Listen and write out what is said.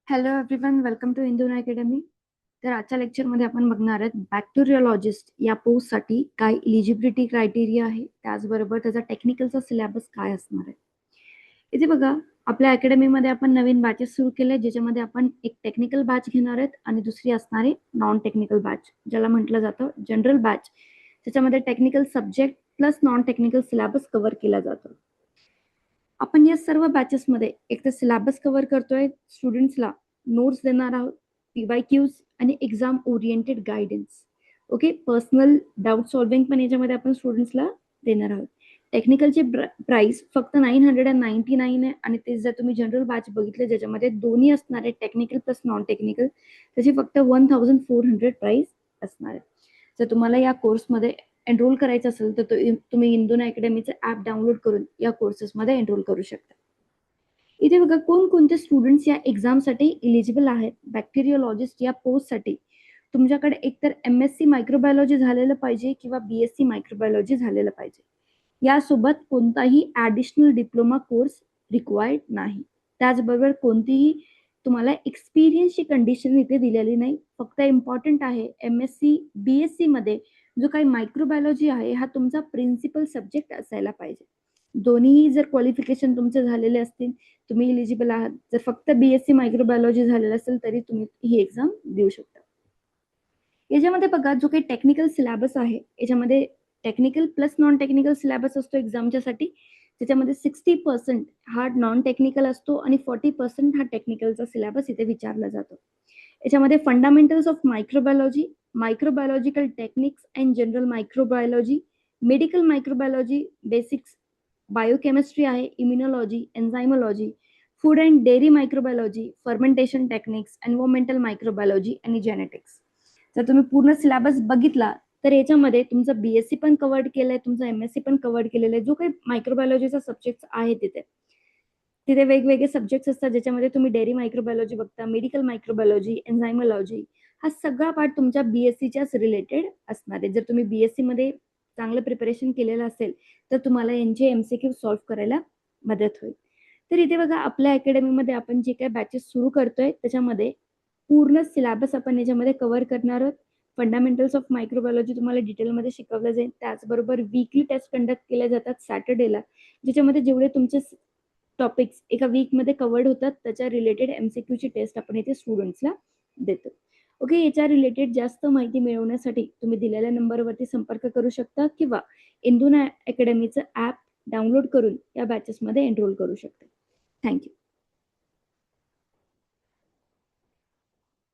Hello everyone, welcome to इंदून academy. तर आजच्या लेक्चरमध्ये आपण बघणार आहेत बॅक्टेरियोलॉजिस्ट या पोस्टसाठी काय इलिजिबिलिटी क्रायटेरिया आहे, त्याचबरोबर त्याचा टेक्निकलचा सिलेबस काय असणार आहे. इथे बघा, आपल्या अकॅडमीमध्ये आपण नवीन बॅचेस सुरू केले, ज्याच्यामध्ये आपण एक टेक्निकल बॅच घेणार आहेत आणि दुसरी असणार आहे नॉन टेक्निकल बॅच, ज्याला म्हटलं जातं जनरल बॅच. त्याच्यामध्ये technical subject plus non technical syllabus cover केला जातो. आपण या सर्व बॅचेसमध्ये एक तर सिलेबस कव्हर करतोय, स्टुडंट्सला नोट्स देणार आहोत, PYQs आणि exam oriented guidance. Okay, personal doubt solving पण याच्यामध्ये आपण स्टुडंट्सला देणार आहोत. टेक्निकलची प्राइस फक्त 999 आहे आणि ते जर तुम्ही जनरल बॅच बघितले ज्याच्यामध्ये दोन्ही असणार आहे, टेक्निकल प्लस नॉन टेक्निकल, त्याची फक्त 1400 प्राइस असणार आहे. जर तुम्हाला या कोर्समध्ये एनरोल करायचं असेल तर तुम्ही इंदून अकॅडमीचं ऍप डाउनलोड करून या कोर्सेसमध्ये एनरोल करू शकता. इथे बघा, कोणकोणते स्टुडंट्स या एक्झामसाठी इलिजिबल आहेत. बॅक्टेरियोलॉजिस्ट या पोस्टसाठी तुमच्याकडे एकतर MSc मायक्रोबायोलॉजी झालेलं पाहिजे किंवा BSc मायक्रोबायोलॉजी झालेलं पाहिजे. यासोबत कोणताही ॲडिशनल डिप्लोमा कोर्स रिक्वायर्ड नाही. त्याचबरोबर कोणतीही तुम्हाला एक्सपिरियन्सची कंडिशन इथे दिलेली नाही. फक्त इम्पॉर्टंट आहे MSc BSc मध्ये जो काही मायक्रोबायोलॉजी आहे हा तुमचा प्रिन्सिपल सब्जेक्ट असायला पाहिजे. दोन्हीही जर क्वालिफिकेशन तुमचे झालेले असतील तुम्ही इलिजिबल आहात. जर फक्त BSc मायक्रोबायोलॉजी झालेलं असेल तरी तुम्ही ही एक्झाम देऊ शकता. याच्यामध्ये बघा, जो काही टेक्निकल सिलेबस आहे याच्यामध्ये technical plus non technical syllabus असतो एक्झामच्यासाठी. त्याच्यामध्ये 60% हा नॉन टेक्निकल असतो आणि 40% हा टेक्निकलचा सिलेबस इथे विचारला जातो. याच्यामध्ये fundamentals of microbiology, microbiological techniques and general microbiology, medical microbiology, basics biochemistry आहे, immunology, enzymology, food and dairy microbiology, fermentation techniques, environmental microbiology आणि जेनेटिक्स. जर तुम्ही पूर्ण सिलेबस बघितला तर याच्यामध्ये तुमचं BSc पण कव्हर्ड केलंय, तुमचं MSc पण कव्हर्ड केलेलं आहे. जो काही मायक्रोबायोलॉजीचा सब्जेक्ट आहे तिथे वेगवेगळे सब्जेक्ट्स असतात, ज्याच्यामध्ये तुम्ही डेअरी मायक्रोबायोलॉजी बघता, मेडिकल मायक्रोबायोलॉजी, एन्झायमॉलॉजी, हा सगळा पार्ट तुमच्या BScच्याच रिलेटेड असणार आहे. जर तुम्ही BSc मध्ये चांगलं प्रिपरेशन केलेलं असेल तर तुम्हाला यांचे MCQ सॉल्व्ह करायला मदत होईल. तर इथे बघा, आपल्या अकॅडमीमध्ये आपण जे काही बॅचेस सुरू करतोय त्याच्यामध्ये पूर्ण सिलेबस आपण याच्यामध्ये कव्हर करणार आहोत. फंडामेंटल्स ऑफ मायक्रोबायोलॉजी तुम्हाला डिटेलमध्ये शिकवलं जाईल. त्याचबरोबर वीकली टेस्ट कंडक्ट केल्या जातात सॅटर्डेला, ज्याच्यामध्ये जेवढे तुमचे टॉपिक्स एका वीकमध्ये कव्हर्ड होतात त्याच्या रिलेटेड MCQची टेस्ट आपण इथे स्टुडंट्सला देतो. ओके, याच्या रिलेटेड जास्त माहिती मिळवण्यासाठी तुम्ही दिलेल्या नंबरवरती संपर्क करू शकता किंवा इंदून अकॅडमीचं ॲप डाउनलोड करून या बॅचेसमध्ये एनरोल करू शकता. थँक्यू.